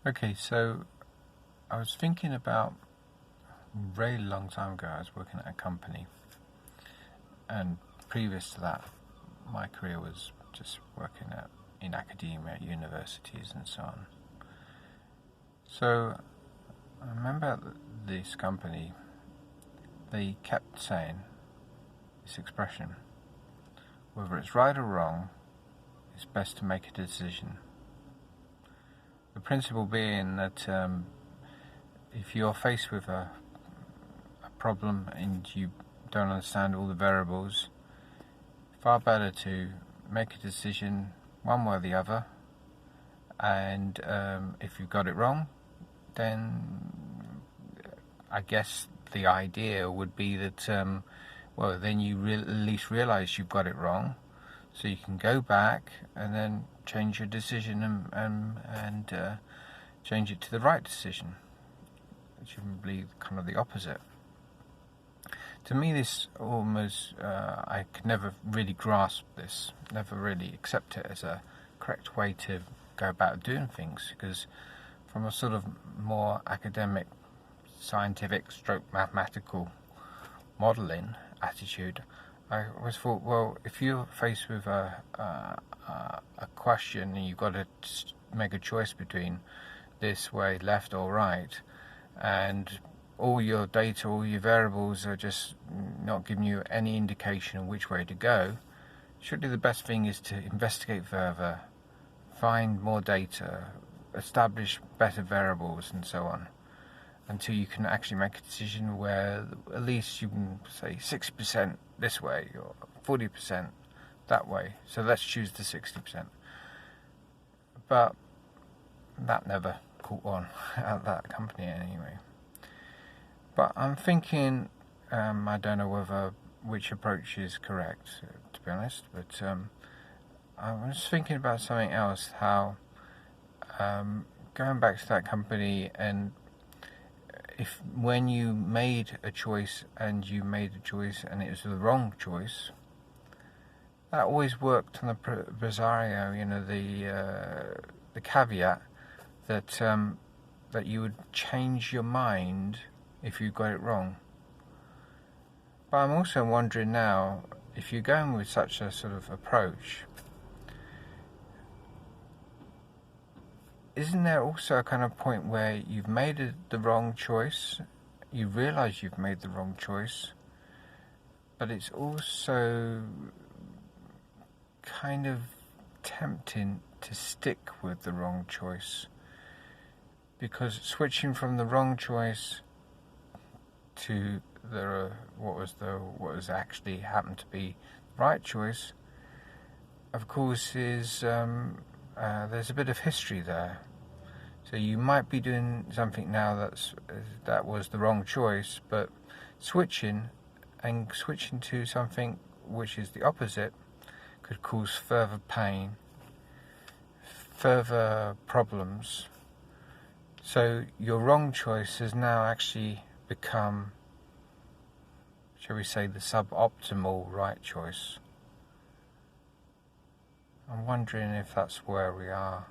Okay, so I was thinking about a very long time ago. I was working at a company, and previous to that, my career was just working in academia, universities, and so on. So I remember at this company, they kept saying this expression: whether it's right or wrong, it's best to make a decision. The principle being that if you're faced with a problem and you don't understand all the variables, far better to make a decision one way or the other, and if you've got it wrong, then I guess the idea would be that well, then you at least realize you've got it wrong, so you can go back and then change your decision and change it to the right decision, which would be kind of the opposite. To me, this almost, I could never really grasp this, never really accept it as a correct way to go about doing things, because from a sort of more academic, scientific stroke mathematical modelling attitude, I always thought, well, if you're faced with a question and you've got to make a choice between this way, left or right, and all your data, all your variables are just not giving you any indication of which way to go, surely the best thing is to investigate further, find more data, establish better variables and so on, until you can actually make a decision where at least you can say 60% this way or 40% that way. So let's choose the 60%. But that never caught on at that company anyway. But I'm thinking, I don't know which approach is correct, to be honest, but I was thinking about something else, how going back to that company, and if when you made a choice and it was the wrong choice, that always worked on the proviso, the caveat that you would change your mind if you got it wrong. But I'm also wondering now, if you're going with such a sort of approach, isn't there also a kind of point where you've made the wrong choice, you realise you've made the wrong choice, but it's also kind of tempting to stick with the wrong choice, because switching from the wrong choice to what was actually happened to be the right choice, of course, is there's a bit of history there. So you might be doing something now that was the wrong choice, but switching to something which is the opposite could cause further pain, further problems. So your wrong choice has now actually become, shall we say, the suboptimal right choice. I'm wondering if that's where we are.